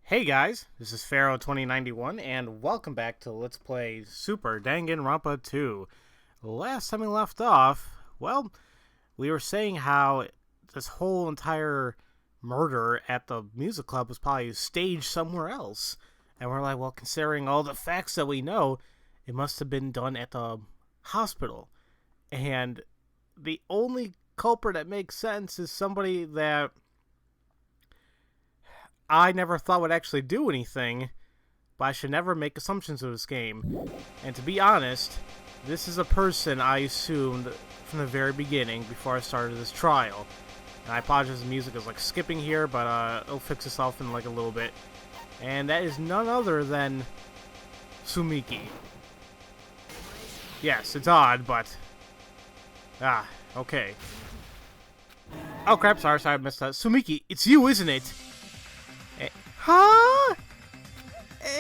Hey guys, this is Pharaoh 2091, and welcome back to Let's Play Super Danganronpa 2. Last time we left off, well, we were saying how this whole entire murder at the music club was probably staged somewhere else. And we're like, well, considering all the facts that we know, it must have been done at the hospital. And the only culprit that makes sense is somebody that I never thought would actually do anything, but I should never make assumptions of this game. And to be honest, this is a person I assumed from the very beginning before I started this trial. And I apologize, the music is like skipping here, but it'll fix itself in like a little bit. And that is none other than Sumiki. Yes, it's odd, but okay. Oh crap, sorry, I missed that. Sumiki, it's you, isn't it? Huh?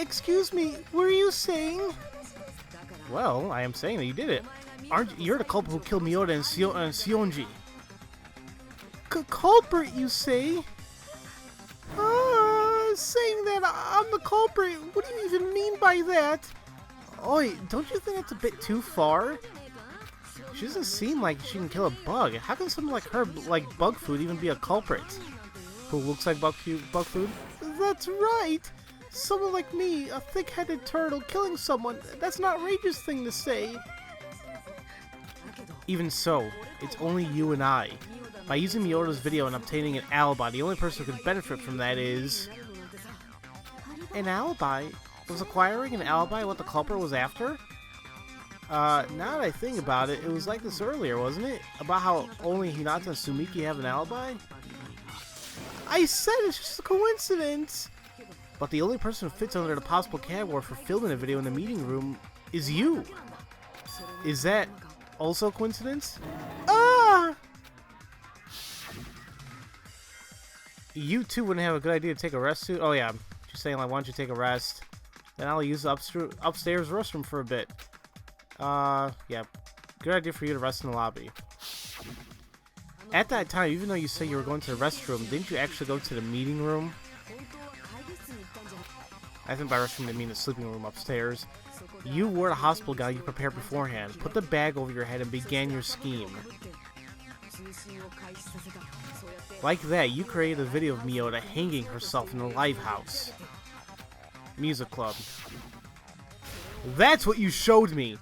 Excuse me, what are you saying? Well, I am saying that you did it. You're the culprit who killed Miyoda and Sionji. Culprit, you say? Saying that I'm the culprit, what do you even mean by that? Oi, don't you think that's a bit too far? She doesn't seem like she can kill a bug. How can someone like her, like bug food, even be a culprit? Who looks like bug food? That's right! Someone like me, a thick-headed turtle, killing someone, that's an outrageous thing to say. Even so, it's only you and I. By using Miyoda's video and obtaining an alibi, the only person who could benefit from that is... An alibi? Was acquiring an alibi what the culprit was after? Now that I think about it, it was like this earlier, wasn't it? About how only Hinata and Sumiki have an alibi? I said it's just a coincidence! But the only person who fits under the possible category for filming a video in the meeting room is you! Is that also a coincidence? Ah! You too wouldn't have a good idea to take a rest too? Oh yeah, she's saying like, why don't you take a rest? Then I'll use the upstairs restroom for a bit. Yeah. Good idea for you to rest in the lobby. At that time, even though you said you were going to the restroom, didn't you actually go to the meeting room? I think by restroom they mean the sleeping room upstairs. You were the hospital guy you prepared beforehand. Put the bag over your head and began your scheme. Like that, you created a video of Miyoda hanging herself in the live house. Music club. That's what you showed me!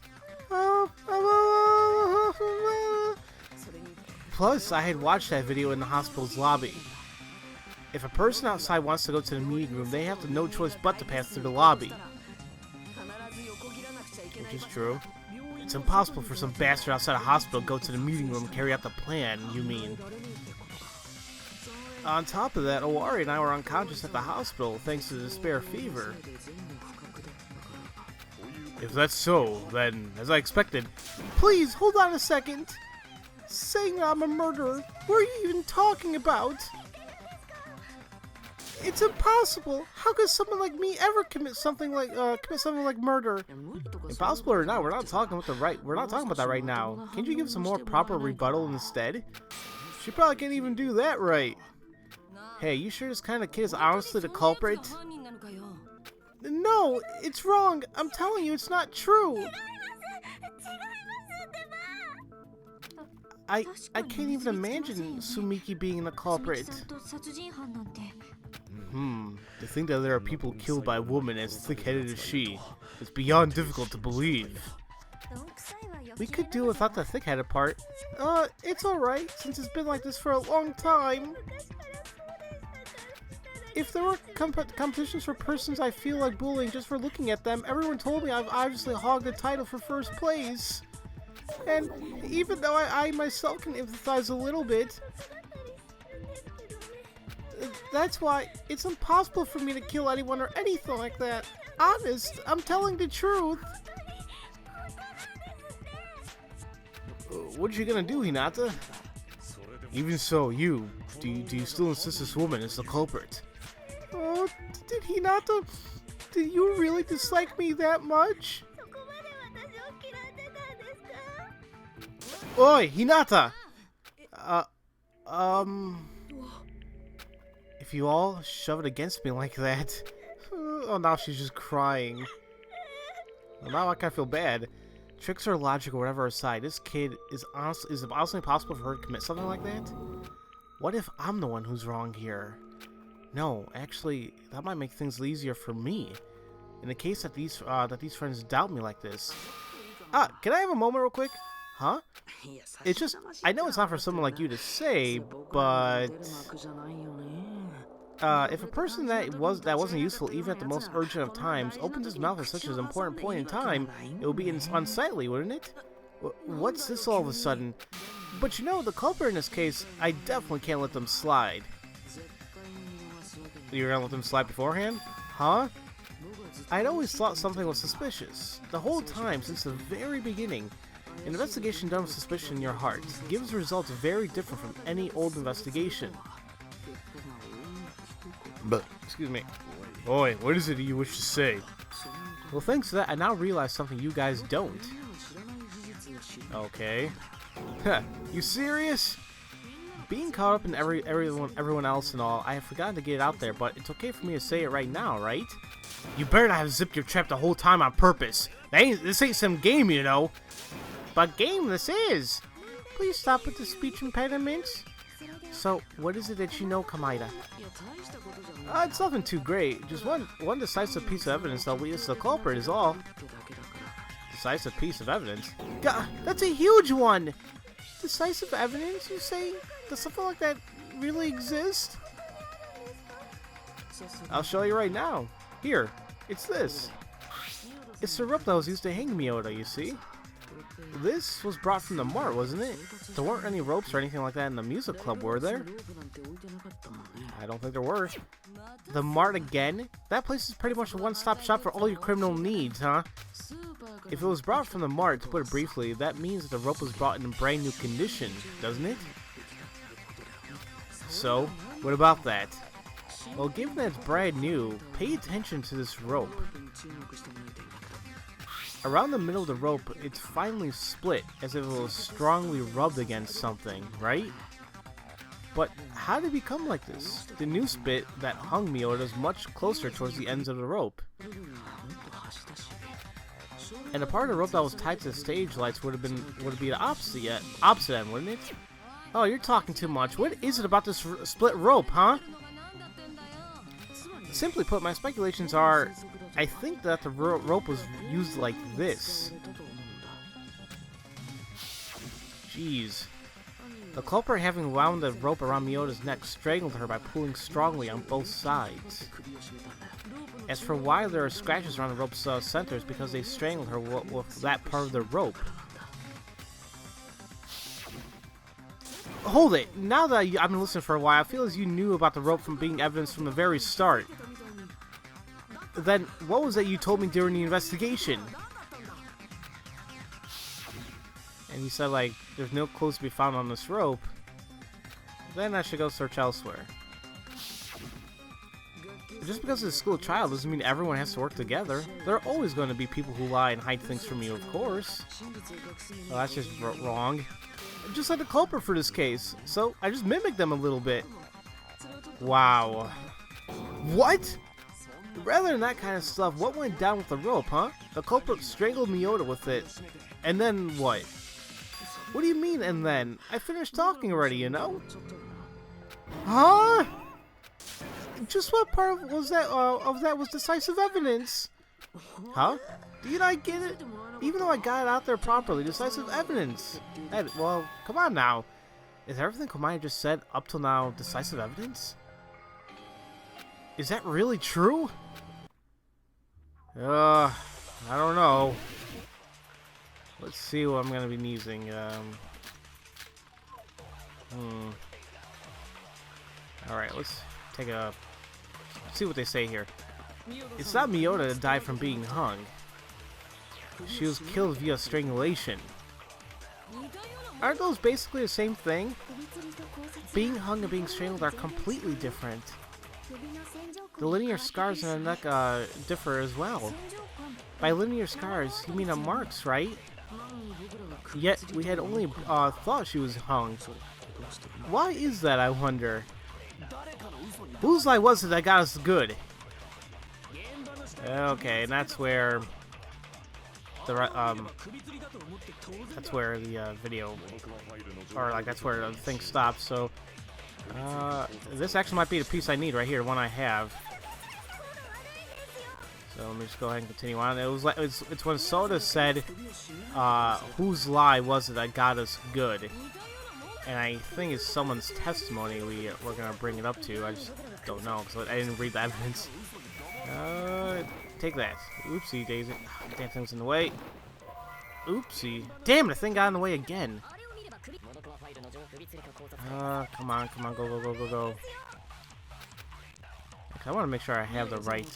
Plus, I had watched that video in the hospital's lobby. If a person outside wants to go to the meeting room, they have no choice but to pass through the lobby. Which is true. It's impossible for some bastard outside a hospital to go to the meeting room and carry out the plan, you mean. On top of that, Owari and I were unconscious at the hospital thanks to the spare fever. If that's so, then, as I expected... Please, hold on a second! Saying I'm a murderer. What are you even talking about? It's impossible. How could someone like me ever commit something like murder? Impossible or not, we're not talking about that right now. Can't you give some more proper rebuttal instead? She probably can't even do that right. Hey, you sure this kind of kid is honestly the culprit? No, it's wrong. I'm telling you, it's not true. I can't even imagine Sumiki being the culprit. To think that there are people killed by a woman as thick-headed as she is beyond difficult to believe. We could do without the thick-headed part. It's alright, since it's been like this for a long time. If there were competitions for persons I feel like bullying just for looking at them, everyone told me I've obviously hogged the title for first place. And even though I myself can empathize a little bit, that's why it's impossible for me to kill anyone or anything like that. Honest, I'm telling the truth. What are you gonna do, Hinata? Even so, do you still insist this woman is the culprit? Oh, did you really dislike me that much? Oi, Hinata! If you all shove it against me like that. Oh, now she's just crying. Well, now I kind of feel bad. Tricks or logic or whatever aside, this kid is it honestly possible for her to commit something like that? What if I'm the one who's wrong here? No, actually, that might make things easier for me. In the case that these friends doubt me like this. Can I have a moment real quick? Huh? It's just, I know it's not for someone like you to say, but if a person that wasn't useful even at the most urgent of times opens his mouth at such an important point in time, it would be unsightly, wouldn't it? What's this all of a sudden? But you know, the culprit in this case, I definitely can't let them slide. You're gonna let them slide beforehand? Huh? I'd always thought something was suspicious. The whole time, since the very beginning. An investigation done with suspicion in your heart gives results very different from any old investigation. But, excuse me. Oi, what is it you wish to say? Well, thanks to that, I now realize something you guys don't. Okay. You serious? Being caught up in everyone else and all, I have forgotten to get it out there, but it's okay for me to say it right now, right? You better not have zipped your trap the whole time on purpose. This ain't some game, you know. But game this is! Please stop with the speech impediments. So, what is it that you know, Kamaida? It's nothing too great. Just one decisive piece of evidence that leads to the culprit is all. Decisive piece of evidence? God, that's a huge one! Decisive evidence, you say? Does something like that really exist? I'll show you right now. Here, it's this. It's the rope that was used to hang Miota, you see? This was brought from the mart, wasn't it? There weren't any ropes or anything like that in the music club, were there? I don't think there were. The mart again? That place is pretty much a one-stop shop for all your criminal needs, huh? If it was brought from the mart, to put it briefly, that means that the rope was brought in brand new condition, doesn't it? So, what about that? Well, given that it's brand new, pay attention to this rope. Around the middle of the rope, it's finally split, as if it was strongly rubbed against something, right? But how did it become like this? The new spit that hung Miota is much closer towards the ends of the rope. And the part of the rope that was tied to the stage lights would be the opposite end, wouldn't it? Oh, you're talking too much. What is it about this split rope, huh? Simply put, my speculations are, I think that the rope was used like this. Jeez. The culprit, having wound the rope around Miyota's neck, strangled her by pulling strongly on both sides. As for why there are scratches around the rope's centers, because they strangled her with that part of the rope. Hold it! Now that I've been listening for a while, I feel as you knew about the rope from being evidence from the very start. Then, what was that you told me during the investigation? And you said, like, there's no clues to be found on this rope. Then I should go search elsewhere. Just because it's a school trial doesn't mean everyone has to work together. There are always going to be people who lie and hide things from you, of course. Well, that's just wrong. Just like the culprit for this case. So, I just mimicked them a little bit. Wow. What? Rather than that kind of stuff, what went down with the rope, huh? The culprit strangled Miota with it. And then what? What do you mean, and then? I finished talking already, you know? Huh? Just what part of that was decisive evidence? Huh? Do you not get it? Even though I got it out there properly, decisive evidence. Well, come on now. Is everything Komai just said up till now decisive evidence? Is that really true? I don't know. Let's see what I'm gonna be using. Alright, let's take a... see what they say here. It's not Miota that died from being hung. She was killed via strangulation. Aren't those basically the same thing? Being hung and being strangled are completely different. The linear scars on the neck differ as well. By linear scars, you mean on marks, right? Yet, we had only thought she was hung. Why is that, I wonder? Whose lie was it that got us good? Okay, and that's where the video, or like that's where the thing stops. So this actually might be the piece I need right here, the one I have. So let me just go ahead and continue on. It was like it's when Soda said, "Whose lie was it that got us good?" And I think it's someone's testimony we're gonna bring it up to. I just don't know because I didn't read the evidence. Take that. Oopsie daisy. Damn thing's in the way. Oopsie. Damn, the thing got in the way again. Come on, go, go, go, go, go. Okay, I want to make sure I have the right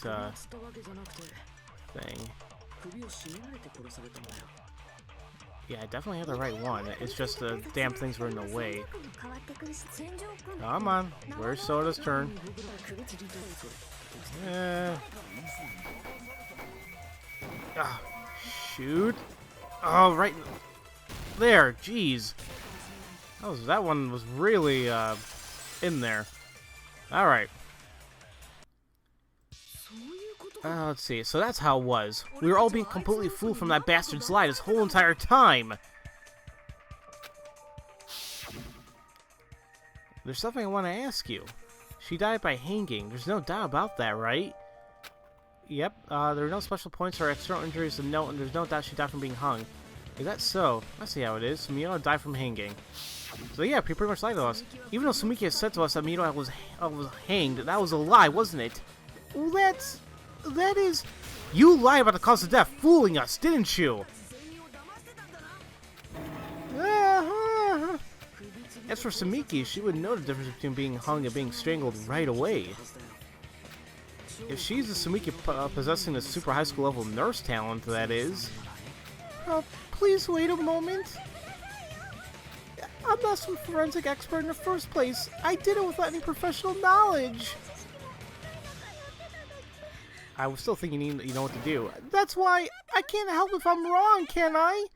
thing. Yeah, I definitely have the right one. It's just the damn things were in the way. Come on. Where's Soda's turn? Shoot. Oh, right there. Jeez. That one was really in there. Alright. Let's see. So that's how it was. We were all being completely fooled from that bastard's lie this whole entire time. There's something I want to ask you. She died by hanging. There's no doubt about that, right? Yep. There are no special points or external injuries to note, and there's no doubt she died from being hung. Is that so? I see how it is. Miura died from hanging. So yeah, he pretty much lied to us. Even though Sumiki has said to us that Miura was hanged, that was a lie, wasn't it? Well, that is... You lied about the cause of death, fooling us, didn't you? As for Sumiki, she would know the difference between being hung and being strangled right away. If she's a Sumiki possessing the super high school level nurse talent, that is. Please wait a moment. I'm not some forensic expert in the first place. I did it without any professional knowledge. I was still thinking you know what to do. That's why I can't help if I'm wrong, can I?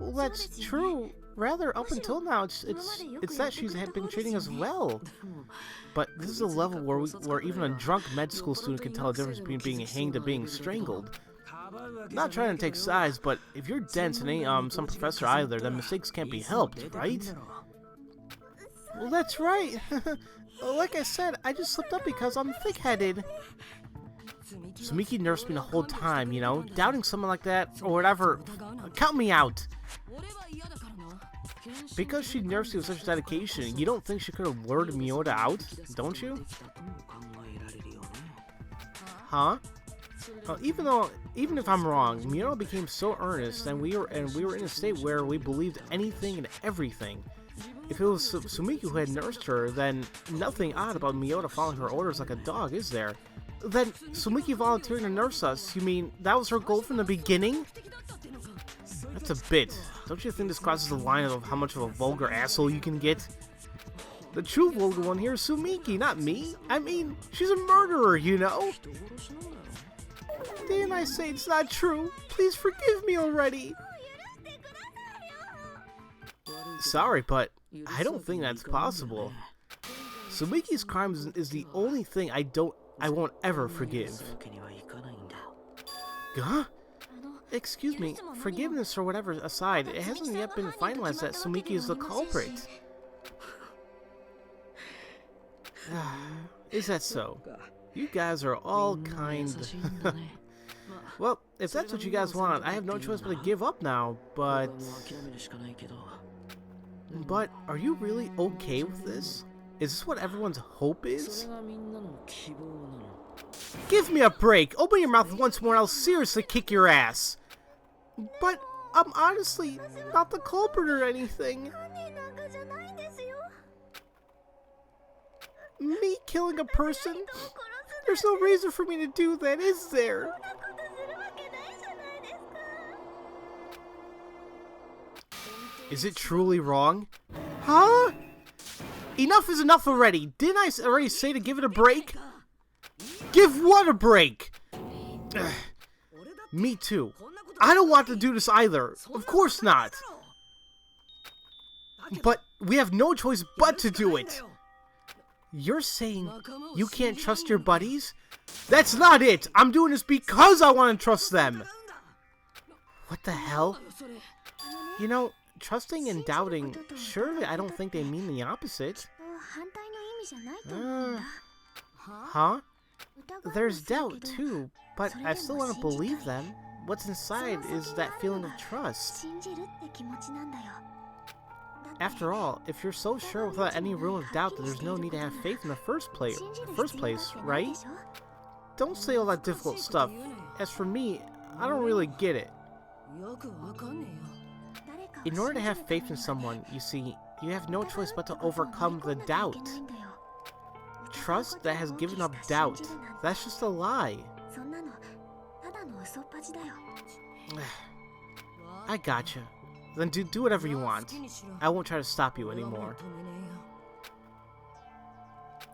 Well, that's true. Rather, up until now, it's that she's been treating us well. But this is a level where even a drunk med school student can tell the difference between being hanged and being strangled. Not trying to take sides, but if you're dense and ain't some professor either, then mistakes can't be helped, right? Well, that's right. Like I said, I just slipped up because I'm thick-headed. Sumiki nursed me the whole time, you know? Doubting someone like that, or whatever, count me out. Because she nursed you with such dedication, you don't think she could have lured Miura out, don't you? Huh? Even if I'm wrong, Miura became so earnest, and we were in a state where we believed anything and everything. If it was Sumiki who had nursed her, then nothing odd about Miura following her orders like a dog, is there? Then Sumiki volunteering to nurse us, you mean that was her goal from the beginning? That's a bit. Don't you think this crosses the line of how much of a vulgar asshole you can get? The true vulgar one here is Sumiki, not me. I mean, she's a murderer, you know? Didn't I say it's not true? Please forgive me already. Sorry, but I don't think that's possible. Sumiki's crime is the only thing I won't ever forgive. Huh? Excuse me, forgiveness or whatever aside, it hasn't yet been finalized that Sumiki is the culprit. Is that so? You guys are all kind... Well, if that's what you guys want, I have no choice but to give up now, but... But, are you really okay with this? Is this what everyone's hope is? Give me a break! Open your mouth once more and I'll seriously kick your ass! But, I'm honestly not the culprit or anything. Me killing a person? There's no reason for me to do that, is there? Is it truly wrong? Huh? Enough is enough already. Didn't I already say to give it a break? Give what a break? Me too. I don't want to do this either. Of course not. But we have no choice but to do it. You're saying you can't trust your buddies? That's not it! I'm doing this because I want to trust them! What the hell? You know, trusting and doubting, surely I don't think they mean the opposite. Huh? There's doubt too, but I still want to believe them. What's inside is that feeling of trust. After all, if you're so sure without any room of doubt that there's no need to have faith in the first place, right? Don't say all that difficult stuff. As for me, I don't really get it. In order to have faith in someone, you see, you have no choice but to overcome the doubt. Trust that has given up doubt, that's just a lie. I gotcha. Then do whatever you want. I won't try to stop you anymore.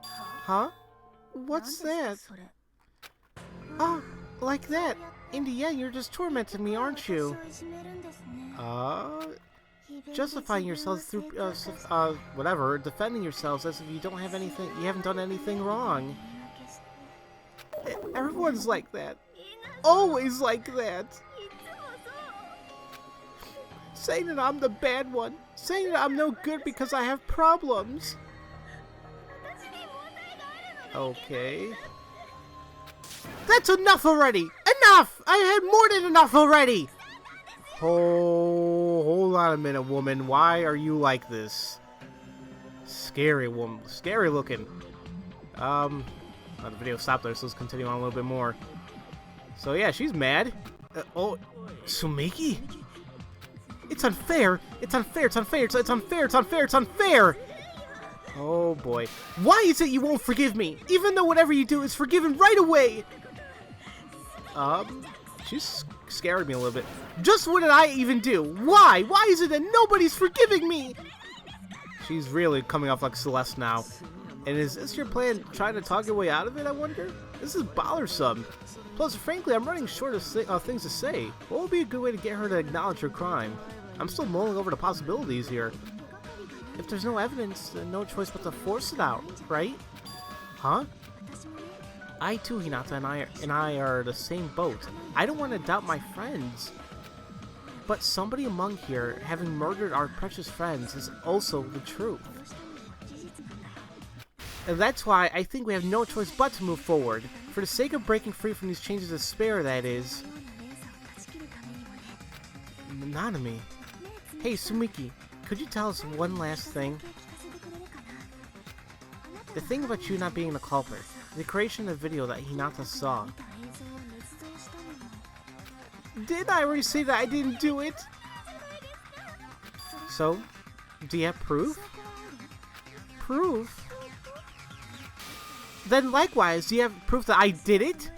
Huh? What's that? Oh, like that. In the end, you're just tormenting me, aren't you? Justifying yourselves through, whatever, defending yourselves as if you haven't done anything wrong. Everyone's like that. Always like that. Saying that I'm the bad one. Saying that I'm no good because I have problems. Okay. That's enough already! Enough! I had more than enough already! Hold on a minute, woman. Why are you like this? Scary woman. Scary looking. The video stopped there, so let's continue on a little bit more. So yeah, she's mad. Oh, Sumiki? It's unfair! It's unfair! It's unfair! It's unfair! It's unfair! It's unfair! Oh boy. Why is it you won't forgive me? Even though whatever you do is forgiven right away! She's scared me a little bit. Just what did I even do? Why? Why is it that nobody's forgiving me? She's really coming off like Celeste now. And is this your plan, trying to talk your way out of it, I wonder? This is bothersome. Plus, frankly, I'm running short of things to say. What would be a good way to get her to acknowledge her crime? I'm still mulling over the possibilities here. If there's no evidence, then no choice but to force it out, right? Huh? I too, Hinata, and I are the same boat. I don't want to doubt my friends. But somebody among here, having murdered our precious friends, is also the truth. And that's why I think we have no choice but to move forward. For the sake of breaking free from these chains of despair, that is. Nanami. Hey, Sumiki, could you tell us one last thing? The thing about you not being the culprit. The creation of the video that Hinata saw. Didn't I already say that I didn't do it? So, do you have proof? Proof? Then likewise, do you have proof that I did it?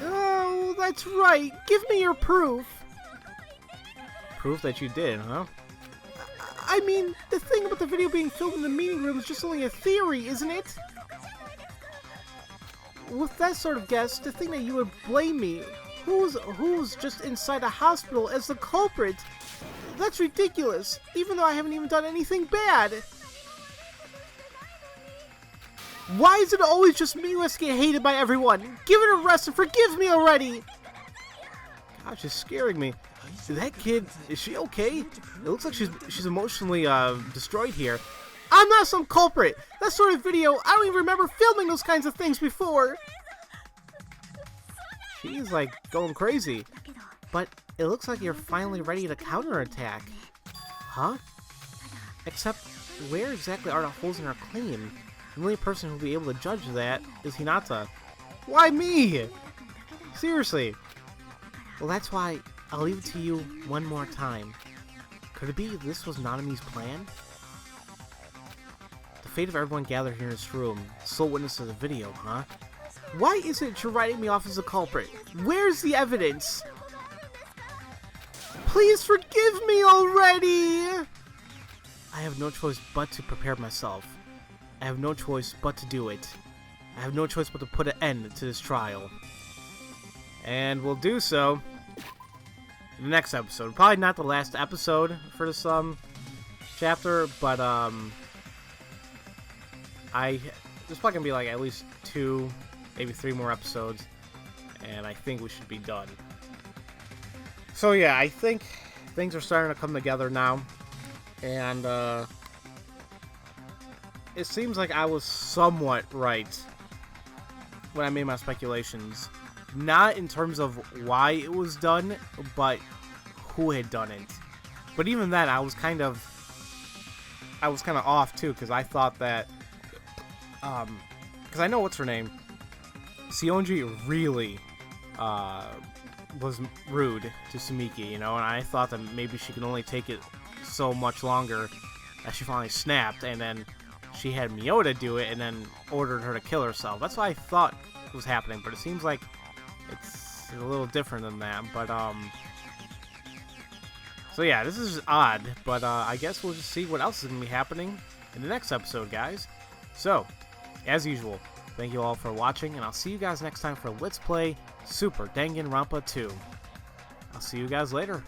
Oh, that's right. Give me your proof. Proof that you did, huh? I mean, the thing about the video being filmed in the meeting room is just only a theory, isn't it? With that sort of guess, to think that you would blame me, who's just inside a hospital, as the culprit, that's ridiculous, even though I haven't even done anything bad. Why is it always just me who has to get hated by everyone? Give it a rest and forgive me already! Gosh, it's scaring me. That kid, is she okay? It looks like she's emotionally destroyed here. I'm not some culprit! That sort of video, I don't even remember filming those kinds of things before! She's like going crazy. But it looks like you're finally ready to counterattack. Huh? Except, where exactly are the holes in her claim? The only person who will be able to judge that is Hinata. Why me? Seriously. Well, that's why I'll leave it to you one more time. Could it be this was Nanami's plan? The fate of everyone gathered here in this room, sole witness of the video, huh? Why isn't it you're writing me off as a culprit? Where's the evidence? Please forgive me already! I have no choice but to prepare myself. I have no choice but to do it. I have no choice but to put an end to this trial. And we'll do so in the next episode. Probably not the last episode for this chapter, but there's probably gonna be like at least 2, maybe 3 more episodes, and I think we should be done. So yeah, I think things are starting to come together now, and it seems like I was somewhat right when I made my speculations. Not in terms of why it was done, but who had done it. But even then, I was kind of off too, because I thought that, because I know what's her name, Sionji really was rude to Sumiki, you know, and I thought that maybe she could only take it so much longer that she finally snapped, and then she had Miyota do it, and then ordered her to kill herself. That's what I thought was happening, but it seems like it's a little different than that. But so yeah, this is odd, but I guess we'll just see what else is going to be happening in the next episode, guys. So, as usual, thank you all for watching, and I'll see you guys next time for Let's Play Super Danganronpa 2. I'll see you guys later.